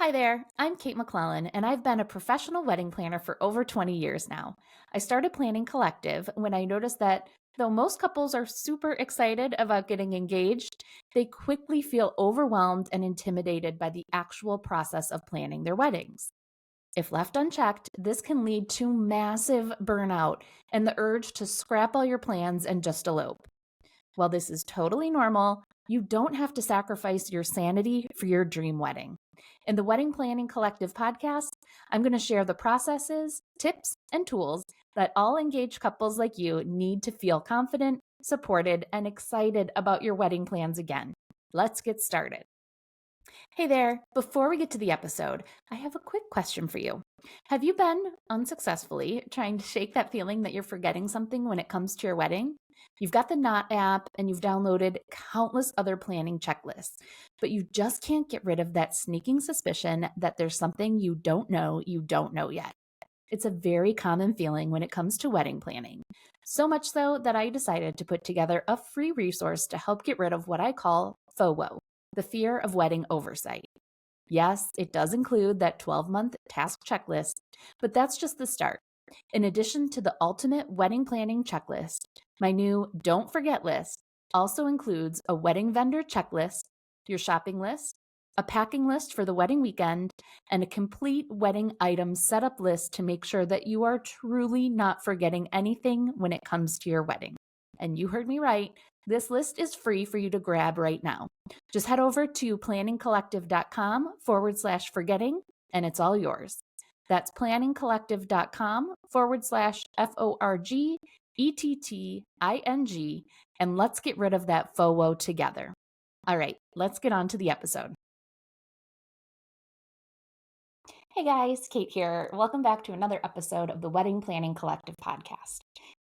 Hi there, I'm Kate McClellan, and I've been a professional wedding planner for over 20 years now. I started Planning Collective when I noticed that though most couples are super excited about getting engaged, they quickly feel overwhelmed and intimidated by the actual process of planning their weddings. If left unchecked, this can lead to massive burnout and the urge to scrap all your plans and just elope. While this is totally normal, you don't have to sacrifice your sanity for your dream wedding. In the Wedding Planning Collective podcast, I'm going to share the processes, tips, and tools that all engaged couples like you need to feel confident, supported, and excited about your wedding plans again. Let's get started. Hey there, before we get to the episode, I have a quick question for you. Have you been unsuccessfully trying to shake that feeling that you're forgetting something when it comes to your wedding? You've got the Knot app and you've downloaded countless other planning checklists, but you just can't get rid of that sneaking suspicion that there's something you don't know yet. It's a very common feeling when it comes to wedding planning. So much so that I decided to put together a free resource to help get rid of what I call FOWO, the fear of wedding oversight. Yes, it does include that 12-month task checklist, but that's just the start. In addition to the ultimate wedding planning checklist, my new Don't Forget list also includes a wedding vendor checklist, your shopping list, a packing list for the wedding weekend, and a complete wedding item setup list to make sure that you are truly not forgetting anything when it comes to your wedding. And you heard me right, this list is free for you to grab right now. Just head over to planningcollective.com/forgetting and it's all yours. That's planningcollective.com/FORGETTING and let's get rid of that FOWO together. All right, let's get on to the episode. Hey guys, Kate here. Welcome back to another episode of the Wedding Planning Collective podcast.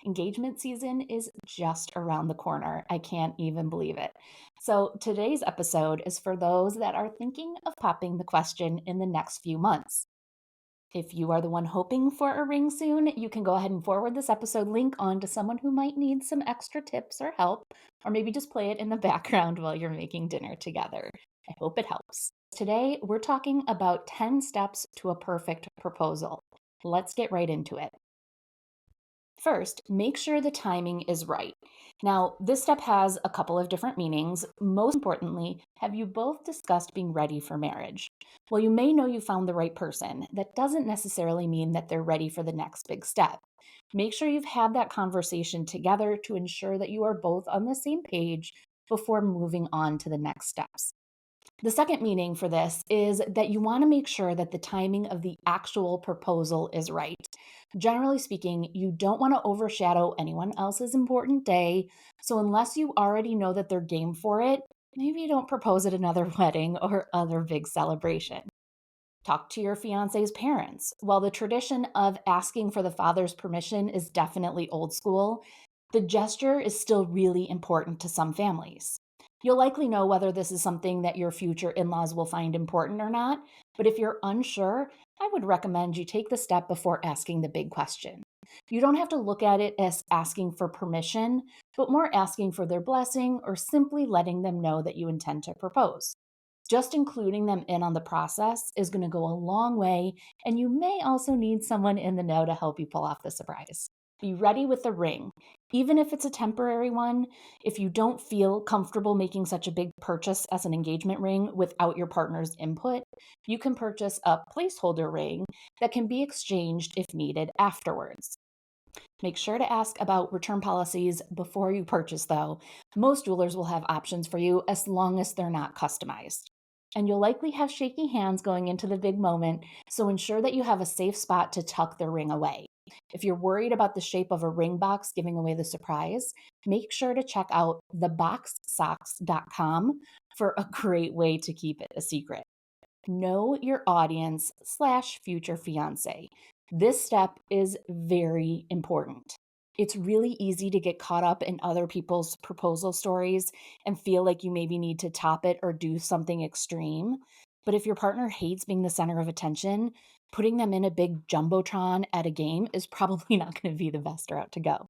Engagement season is just around the corner. I can't even believe it. So, today's episode is for those that are thinking of popping the question in the next few months. If you are the one hoping for a ring soon, you can go ahead and forward this episode link on to someone who might need some extra tips or help, or maybe just play it in the background while you're making dinner together. I hope it helps. Today, we're talking about 10 steps to a perfect proposal. Let's get right into it. First, make sure the timing is right. Now, this step has a couple of different meanings. Most importantly, have you both discussed being ready for marriage? Well, you may know you found the right person. That doesn't necessarily mean that they're ready for the next big step. Make sure you've had that conversation together to ensure that you are both on the same page before moving on to the next steps. The second meaning for this is that you want to make sure that the timing of the actual proposal is right. Generally speaking, you don't want to overshadow anyone else's important day. So, unless you already know that they're game for it, maybe you don't propose at another wedding or other big celebration. Talk to your fiance's parents. While the tradition of asking for the father's permission is definitely old school, the gesture is still really important to some families. You'll likely know whether this is something that your future in laws will find important or not, but if you're unsure, I would recommend you take the step before asking the big question. You don't have to look at it as asking for permission, but more asking for their blessing or simply letting them know that you intend to propose. Just including them in on the process is going to go a long way, and you may also need someone in the know to help you pull off the surprise. Be ready with the ring. Even if it's a temporary one, if you don't feel comfortable making such a big purchase as an engagement ring without your partner's input, you can purchase a placeholder ring that can be exchanged if needed afterwards. Make sure to ask about return policies before you purchase, though. Most jewelers will have options for you as long as they're not customized. And you'll likely have shaky hands going into the big moment, so ensure that you have a safe spot to tuck the ring away. If you're worried about the shape of a ring box giving away the surprise, make sure to check out theboxsocks.com for a great way to keep it a secret. Know your audience/slash future fiance. This step is very important. It's really easy to get caught up in other people's proposal stories and feel like you maybe need to top it or do something extreme. But if your partner hates being the center of attention, putting them in a big jumbotron at a game is probably not going to be the best route to go.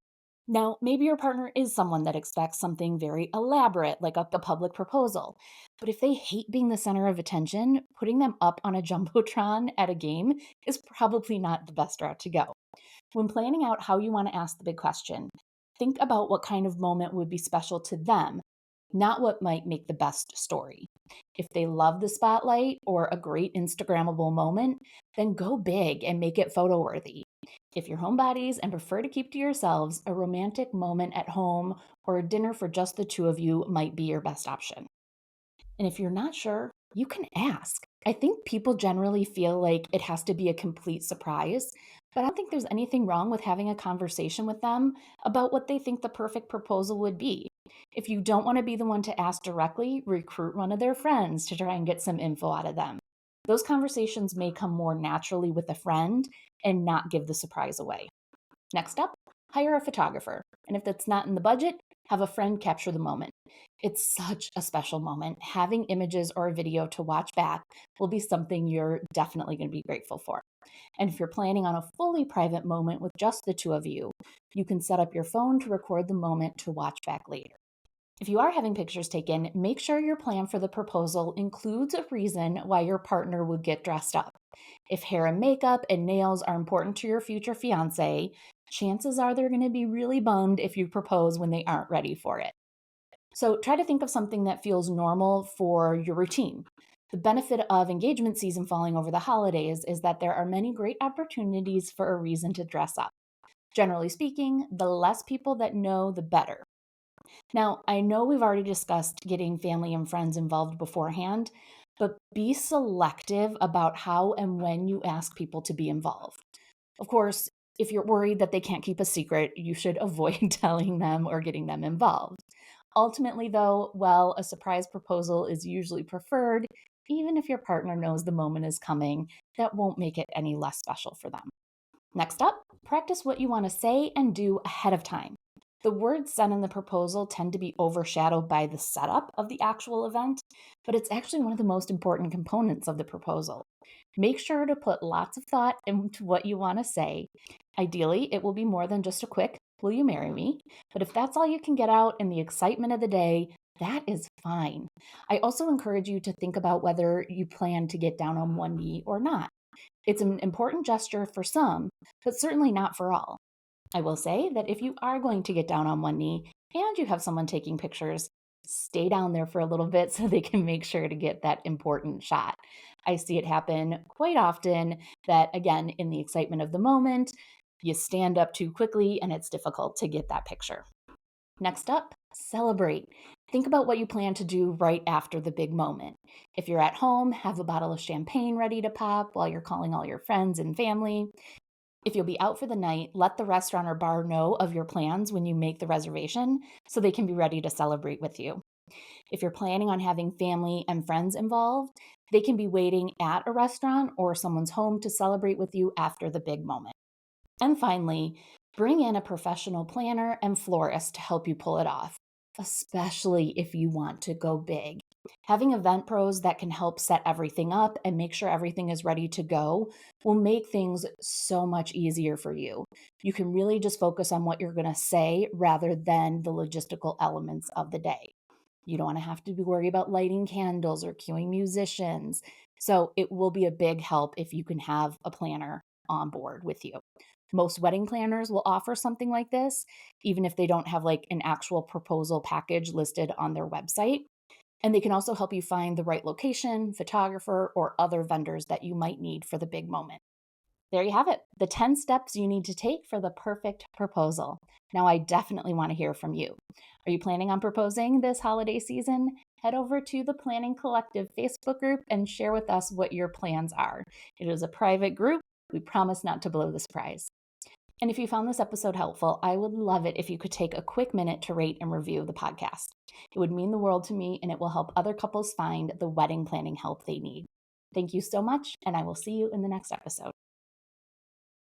Now, maybe your partner is someone that expects something very elaborate, like a public proposal. But if they hate being the center of attention, putting them up on a jumbotron at a game is probably not the best route to go. When planning out how you want to ask the big question, think about what kind of moment would be special to them, not what might make the best story. If they love the spotlight or a great Instagrammable moment, then go big and make it photo worthy. If you're homebodies and prefer to keep to yourselves, a romantic moment at home or a dinner for just the two of you might be your best option. And if you're not sure, you can ask. I think people generally feel like it has to be a complete surprise, but I don't think there's anything wrong with having a conversation with them about what they think the perfect proposal would be. If you don't want to be the one to ask directly, recruit one of their friends to try and get some info out of them. Those conversations may come more naturally with a friend and not give the surprise away. Next up, hire a photographer. And if that's not in the budget, have a friend capture the moment. It's such a special moment. Having images or a video to watch back will be something you're definitely going to be grateful for. And if you're planning on a fully private moment with just the two of you, you can set up your phone to record the moment to watch back later. If you are having pictures taken, make sure your plan for the proposal includes a reason why your partner would get dressed up. If hair and makeup and nails are important to your future fiance, chances are they're going to be really bummed if you propose when they aren't ready for it. So try to think of something that feels normal for your routine. The benefit of engagement season falling over the holidays is that there are many great opportunities for a reason to dress up. Generally speaking, the less people that know, the better. Now, I know we've already discussed getting family and friends involved beforehand, but be selective about how and when you ask people to be involved. Of course, if you're worried that they can't keep a secret, you should avoid telling them or getting them involved. Ultimately, though, well, a surprise proposal is usually preferred, even if your partner knows the moment is coming, that won't make it any less special for them. Next up, practice what you want to say and do ahead of time. The words said in the proposal tend to be overshadowed by the setup of the actual event, but it's actually one of the most important components of the proposal. Make sure to put lots of thought into what you want to say. Ideally, it will be more than just a quick, "Will you marry me?" But if that's all you can get out in the excitement of the day, that is fine. I also encourage you to think about whether you plan to get down on one knee or not. It's an important gesture for some, but certainly not for all. I will say that if you are going to get down on one knee and you have someone taking pictures, stay down there for a little bit so they can make sure to get that important shot. I see it happen quite often that, again, in the excitement of the moment, you stand up too quickly and it's difficult to get that picture. Next up, celebrate. Think about what you plan to do right after the big moment. If you're at home, have a bottle of champagne ready to pop while you're calling all your friends and family. If you'll be out for the night, let the restaurant or bar know of your plans when you make the reservation so they can be ready to celebrate with you. If you're planning on having family and friends involved, they can be waiting at a restaurant or someone's home to celebrate with you after the big moment. And finally, bring in a professional planner and florist to help you pull it off, especially if you want to go big. Having event pros that can help set everything up and make sure everything is ready to go will make things so much easier for you. You can really just focus on what you're going to say rather than the logistical elements of the day. You don't want to have to be worried about lighting candles or cueing musicians. So it will be a big help if you can have a planner on board with you. Most wedding planners will offer something like this, even if they don't have like an actual proposal package listed on their website. And they can also help you find the right location, photographer, or other vendors that you might need for the big moment. There you have it, the 10 steps you need to take for the perfect proposal. Now, I definitely want to hear from you. Are you planning on proposing this holiday season? Head over to the Planning Collective Facebook group and share with us what your plans are. It is a private group. We promise not to blow the surprise. And if you found this episode helpful, I would love it if you could take a quick minute to rate and review the podcast. It would mean the world to me, and it will help other couples find the wedding planning help they need. Thank you so much, and I will see you in the next episode.